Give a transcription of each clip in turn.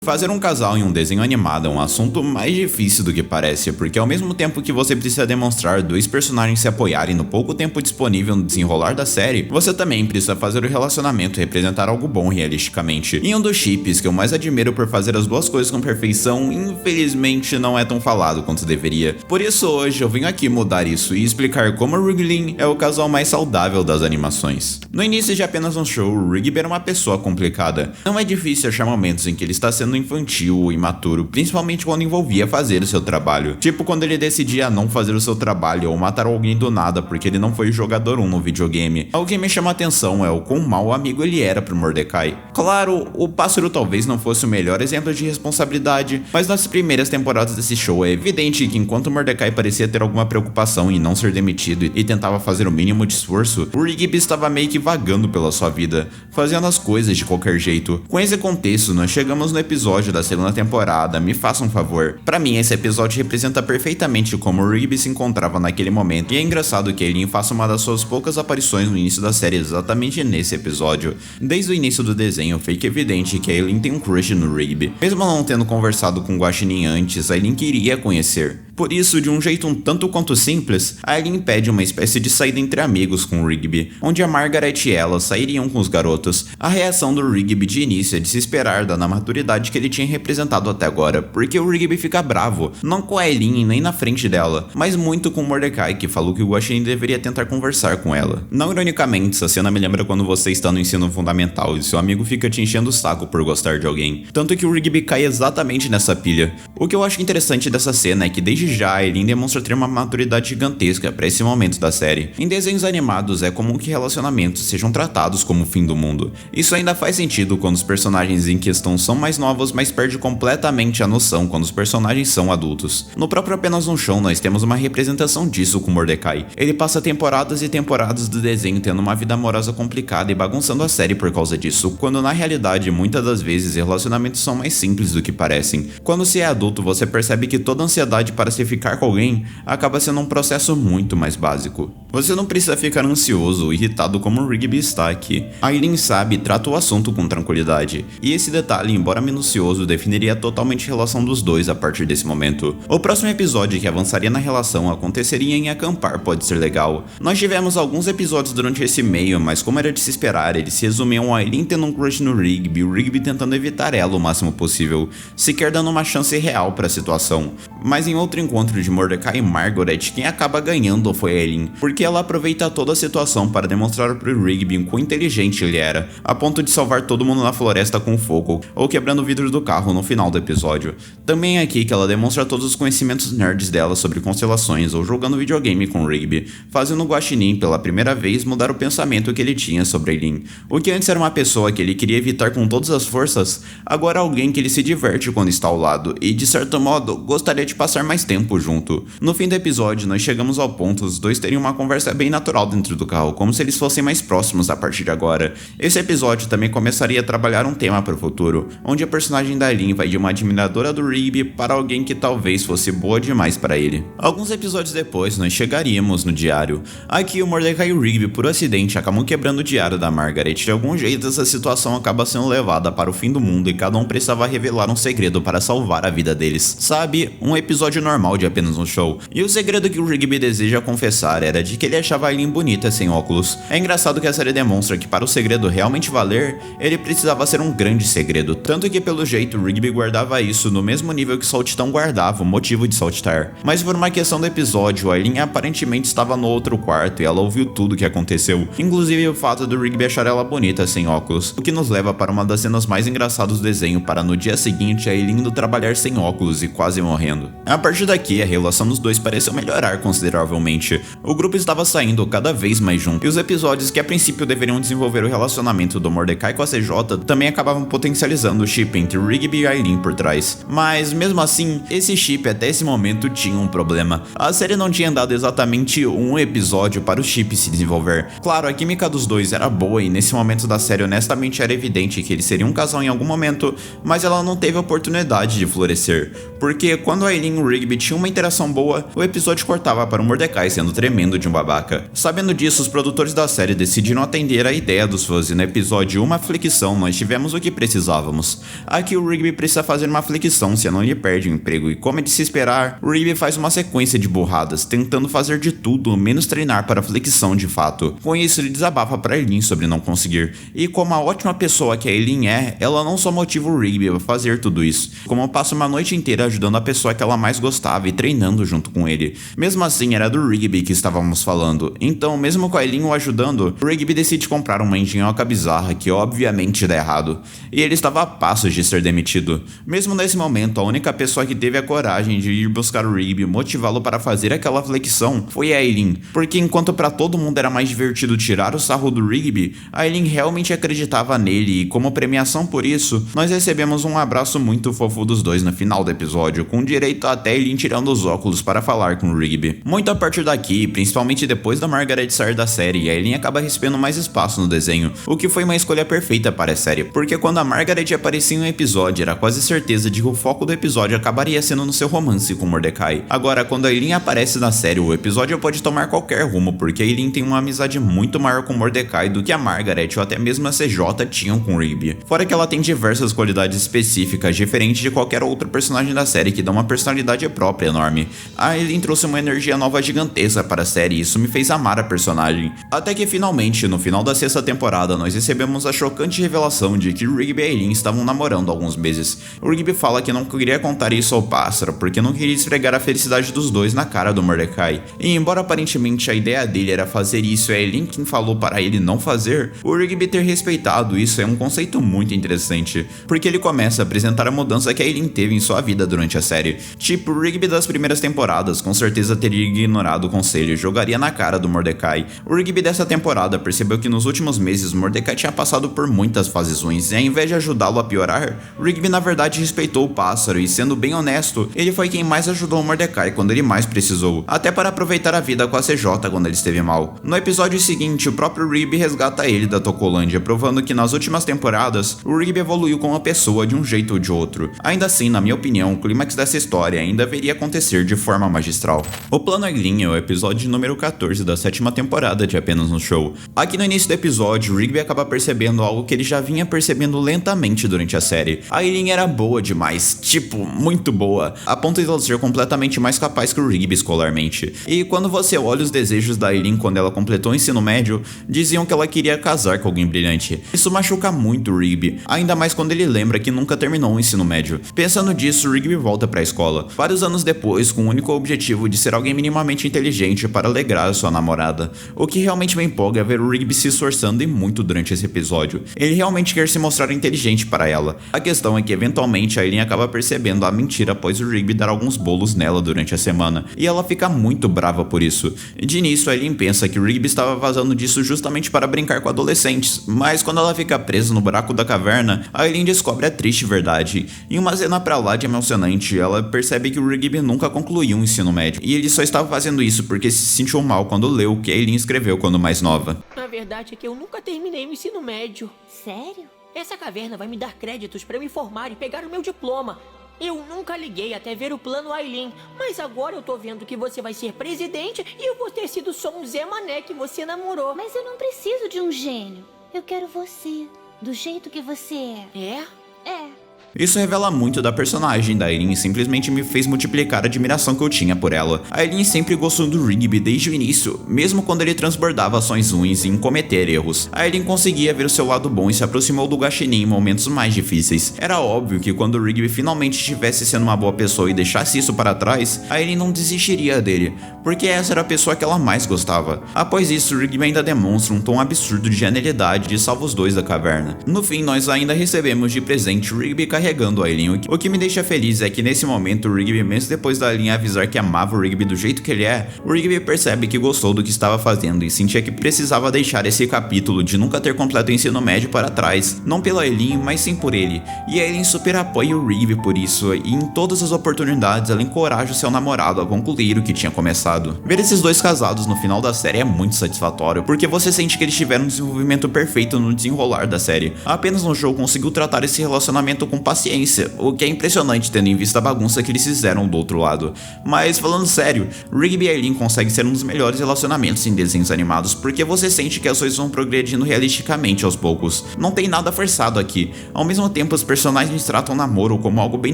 Fazer um casal em um desenho animado é um assunto mais difícil do que parece, porque ao mesmo tempo que você precisa demonstrar dois personagens se apoiarem no pouco tempo disponível no desenrolar da série, você também precisa fazer o relacionamento representar algo bom realisticamente. E um dos chips que eu mais admiro por fazer as duas coisas com perfeição, infelizmente não é tão falado quanto deveria. Por isso hoje eu venho aqui mudar isso e explicar como o Rigby é o casal mais saudável das animações. No início de apenas um show, o Rigby era uma pessoa complicada. Não é difícil achar momentos em que ele está sendo infantil ou imaturo, principalmente quando envolvia fazer o seu trabalho. Tipo quando ele decidia não fazer o seu trabalho ou matar alguém do nada porque ele não foi jogador 1 no videogame. Algo que me chama a atenção é o quão mau amigo ele era pro Mordecai. Claro, o pássaro talvez não fosse o melhor exemplo de responsabilidade, mas nas primeiras temporadas desse show é evidente que enquanto o Mordecai parecia ter alguma preocupação em não ser demitido e tentava fazer o mínimo de esforço, o Rigby estava meio que vagando pela sua vida, fazendo as coisas de qualquer jeito. Com esse contexto, nós chegamos no episódio da segunda temporada, Me Faça um Favor. Pra mim, esse episódio representa perfeitamente como o Rigby se encontrava naquele momento, e é engraçado que ele faça uma das suas poucas aparições no início da série exatamente nesse episódio. Desde o início do desenho, fica evidente que a Aileen tem um crush no Rigby. Mesmo não tendo conversado com o Guaxinim antes, a Aileen queria conhecer. Por isso, de um jeito um tanto quanto simples, a Aileen pede uma espécie de saída entre amigos com o Rigby, onde a Margaret e ela sairiam com os garotos. A reação do Rigby de início é de se esperar, dada a maturidade que ele tinha representado até agora, porque o Rigby fica bravo, não com a Aileen nem na frente dela, mas muito com o Mordecai, que falou que o Guaxinim deveria tentar conversar com ela. Não ironicamente, essa cena me lembra quando você está no ensino fundamental e seu amigo fica te enchendo o saco por gostar de alguém. Tanto que o Rigby cai exatamente nessa pilha. O que eu acho interessante dessa cena é que desde já a Aileen demonstra ter uma maturidade gigantesca para esse momento da série. Em desenhos animados é comum que relacionamentos sejam tratados como o fim do mundo. Isso ainda faz sentido quando os personagens em questão são mais novos, mas perde completamente a noção quando os personagens são adultos. No próprio Apenas um Show nós temos uma representação disso com Mordecai. Ele passa temporadas e temporadas do desenho tendo uma vida amorosa complicada e bagunçando a série por causa disso, quando na realidade muitas das vezes relacionamentos são mais simples do que parecem. Quando se é adulto você percebe que toda a ansiedade para se ficar com alguém acaba sendo um processo muito mais básico. Você não precisa ficar ansioso ou irritado como o Rigby está aqui. A Aileen sabe e trata o assunto com tranquilidade, e esse detalhe, embora minucioso, definiria totalmente a relação dos dois a partir desse momento. O próximo episódio que avançaria na relação aconteceria em Acampar Pode Ser Legal. Nós tivemos alguns episódios durante esse meio, mas como era de se esperar, eles se resumiam a Aileen tendo um crush no Rigby e o Rigby tentando evitar ela o máximo possível, sequer dando uma chance real para a situação. Mas em outro encontro de Mordecai e Margaret, quem acaba ganhando foi a Aileen, porque ela aproveita toda a situação para demonstrar pro Rigby o quão inteligente ele era, a ponto de salvar todo mundo na floresta com fogo, ou quebrando o vidro do carro no final do episódio. Também é aqui que ela demonstra todos os conhecimentos nerds dela sobre constelações ou jogando videogame com Rigby, fazendo o Guaxinim pela primeira vez mudar o pensamento que ele tinha sobre Aileen. O que antes era uma pessoa que ele queria evitar com todas as forças, agora é alguém que ele se diverte quando está ao lado e, de certo modo, gostaria de passar mais tempo junto. No fim do episódio, nós chegamos ao ponto dos dois terem uma conversa bem natural dentro do carro, como se eles fossem mais próximos a partir de agora. Esse episódio também começaria a trabalhar um tema para o futuro, onde a personagem da Aileen vai de uma admiradora do Rigby para alguém que talvez fosse boa demais para ele. Alguns episódios depois, nós chegaríamos no diário. Aqui, o Mordecai e o Rigby, por acidente, acabam quebrando o diário da Margaret. De algum jeito, essa situação acaba sendo levada para o fim do mundo e cada um precisava revelar um segredo para salvar a vida deles. Sabe, um episódio normal de Apenas um Show. E o segredo que o Rigby deseja confessar era de que ele achava a Aileen bonita sem óculos. É engraçado que a série demonstra que para o segredo realmente valer, ele precisava ser um grande segredo. Tanto que pelo jeito o Rigby guardava isso no mesmo nível que Saltitão guardava o motivo de saltitar. Mas por uma questão do episódio, a Aileen aparentemente estava no outro quarto e ela ouviu tudo o que aconteceu. Inclusive o fato do Rigby achar ela bonita sem óculos. O que nos leva para uma das cenas mais engraçadas do desenho, para no dia seguinte a Aileen indo trabalhar sem óculos e quase morrendo. A partir daqui, a relação dos dois pareceu melhorar consideravelmente. O grupo estava saindo cada vez mais junto, e os episódios que a princípio deveriam desenvolver o relacionamento do Mordecai com a CJ também acabavam potencializando o chip entre Rigby e Aileen por trás. Mas mesmo assim, esse chip até esse momento tinha um problema. A série não tinha dado exatamente um episódio para o chip se desenvolver. Claro, a química dos dois era boa e nesse momento da série honestamente era evidente que eles seriam um casal em algum momento, mas ela não teve a oportunidade de florescer, porque quando Aileen e o Rigby tinha uma interação boa, o episódio cortava para o Mordecai sendo tremendo de um babaca. Sabendo disso, os produtores da série decidiram atender a ideia dos fãs e no episódio Uma Aflição nós tivemos o que precisávamos. Aqui o Rigby precisa fazer uma aflição senão ele perde o emprego e, como é de se esperar, o Rigby faz uma sequência de burradas, tentando fazer de tudo menos treinar para a aflição de fato. Com isso ele desabafa para Eileen sobre não conseguir, e como a ótima pessoa que a Eileen é, ela não só motiva o Rigby a fazer tudo isso, como passa uma noite inteira ajudando a pessoa que ela mais gostava e treinando junto com ele. Mesmo assim era do Rigby que estávamos falando, então mesmo com a Eileen o ajudando, o Rigby decide comprar uma engenhoca bizarra que obviamente dá errado, e ele estava a passos de ser demitido. Mesmo nesse momento, a única pessoa que teve a coragem de ir buscar o Rigby e motivá-lo para fazer aquela flexão foi a Eileen, porque enquanto para todo mundo era mais divertido tirar o sarro do Rigby, a Eileen realmente acreditava nele e como premiação por isso, nós recebemos um abraço muito fofo dos dois no final do episódio, com direito até Eileen tirando os óculos para falar com o Rigby. Muito a partir daqui, principalmente depois da Margaret sair da série, a Eileen acaba recebendo mais espaço no desenho, o que foi uma escolha perfeita para a série, porque quando a Margaret aparecia em um episódio, era quase certeza de que o foco do episódio acabaria sendo no seu romance com Mordecai. Agora, quando a Eileen aparece na série, o episódio pode tomar qualquer rumo, porque a Eileen tem uma amizade muito maior com Mordecai do que a Margaret ou até mesmo a CJ tinham com Rigby. Fora que ela tem diversas qualidades específicas, diferentes de qualquer outro personagem da série, que dá uma personalidade própria enorme. A Eileen trouxe uma energia nova gigantesca para a série e isso me fez amar a personagem. Até que finalmente, no final da sexta temporada, nós recebemos a chocante revelação de que Rigby e a Eileen estavam namorando há alguns meses. O Rigby fala que não queria contar isso ao pássaro, porque não queria esfregar a felicidade dos dois na cara do Mordecai. E embora aparentemente a ideia dele era fazer isso e a Eileen quem falou para ele não fazer, o Rigby ter respeitado isso é um conceito muito interessante, porque ele começa a apresentar a mudança que a Eileen teve em sua vida durante a série. Tipo, o Rigby das primeiras temporadas com certeza teria ignorado o conselho e jogaria na cara do Mordecai. O Rigby dessa temporada percebeu que nos últimos meses Mordecai tinha passado por muitas fases ruins e ao invés de ajudá-lo a piorar, Rigby na verdade respeitou o pássaro e, sendo bem honesto, ele foi quem mais ajudou o Mordecai quando ele mais precisou, até para aproveitar a vida com a CJ quando ele esteve mal. No episódio seguinte, o próprio Rigby resgata ele da Tocolândia, provando que nas últimas temporadas, o Rigby evoluiu como uma pessoa de um jeito ou de outro. Ainda assim, na minha opinião, o clímax dessa história ainda deveria acontecer de forma magistral. O Plano Eileen é o episódio número 14 da sétima temporada de Apenas um Show. Aqui no início do episódio, o Rigby acaba percebendo algo que ele já vinha percebendo lentamente durante a série. A Eileen era boa demais, tipo, muito boa, a ponto de ela ser completamente mais capaz que o Rigby escolarmente. E quando você olha os desejos da Eileen quando ela completou o ensino médio, diziam que ela queria casar com alguém brilhante. Isso machuca muito o Rigby, ainda mais quando ele lembra que nunca terminou o ensino médio. Pensando disso, o Rigby volta pra escola, vários anos depois, com o único objetivo de ser alguém minimamente inteligente para alegrar a sua namorada. O que realmente me empolga é ver o Rigby se esforçando e muito durante esse episódio. Ele realmente quer se mostrar inteligente para ela. A questão é que eventualmente a Eileen acaba percebendo a mentira após o Rigby dar alguns bolos nela durante a semana, e ela fica muito brava por isso. De início, a Eileen pensa que o Rigby estava vazando disso justamente para brincar com adolescentes, mas quando ela fica presa no buraco da caverna, a Eileen descobre a triste verdade. Em uma cena pra lá de emocionante, ela percebe que o Rigby nunca concluiu o ensino médio, e ele só estava fazendo isso porque se sentiu mal quando leu o que a Eileen escreveu quando mais nova. A verdade é que eu nunca terminei o ensino médio. Sério? Essa caverna vai me dar créditos pra me formar e pegar o meu diploma. Eu nunca liguei até ver o plano Eileen, mas agora eu tô vendo que você vai ser presidente e eu vou ter sido só um Zé Mané que você namorou. Mas eu não preciso de um gênio. Eu quero você, do jeito que você é. É? É. Isso revela muito da personagem da Eileen e simplesmente me fez multiplicar a admiração que eu tinha por ela. A Eileen sempre gostou do Rigby desde o início, mesmo quando ele transbordava ações ruins em cometer erros. A Eileen conseguia ver o seu lado bom e se aproximou do Guaxinim em momentos mais difíceis. Era óbvio que quando o Rigby finalmente estivesse sendo uma boa pessoa e deixasse isso para trás, a Eileen não desistiria dele, porque essa era a pessoa que ela mais gostava. Após isso, o Rigby ainda demonstra um tom absurdo de genialidade e salva os dois da caverna. No fim, nós ainda recebemos de presente o Rigby carregando a Eileen. O que me deixa feliz é que nesse momento o Rigby, mesmo depois da Eileen avisar que amava o Rigby do jeito que ele é, o Rigby percebe que gostou do que estava fazendo e sentia que precisava deixar esse capítulo de nunca ter completo o ensino médio para trás, não pela Eileen, mas sim por ele. E a Eileen super apoia o Rigby por isso, e em todas as oportunidades ela encoraja o seu namorado a concluir o que tinha começado. Ver esses dois casados no final da série é muito satisfatório, porque você sente que eles tiveram um desenvolvimento perfeito no desenrolar da série. Apenas no jogo conseguiu tratar esse relacionamento com paciência, o que é impressionante tendo em vista a bagunça que eles fizeram do outro lado. Mas falando sério, Rigby e Aileen conseguem ser um dos melhores relacionamentos em desenhos animados, porque você sente que as coisas vão progredindo realisticamente aos poucos. Não tem nada forçado aqui. Ao mesmo tempo, os personagens tratam o namoro como algo bem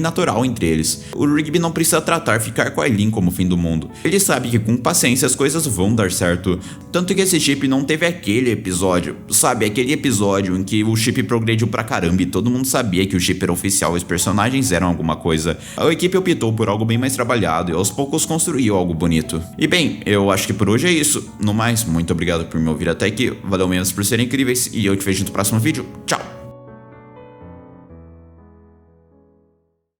natural entre eles. O Rigby não precisa tratar ficar com a Aileen como o fim do mundo. Ele sabe que com paciência as coisas vão dar certo. Tanto que esse chip não teve aquele episódio, sabe? Aquele episódio em que o chip progrediu pra caramba e todo mundo sabia que o chip era oficial e os personagens eram alguma coisa. A equipe optou por algo bem mais trabalhado e aos poucos construiu algo bonito. E bem, eu acho que por hoje é isso. No mais, muito obrigado por me ouvir até aqui. Valeu mesmo por serem incríveis e eu te vejo no próximo vídeo. Tchau!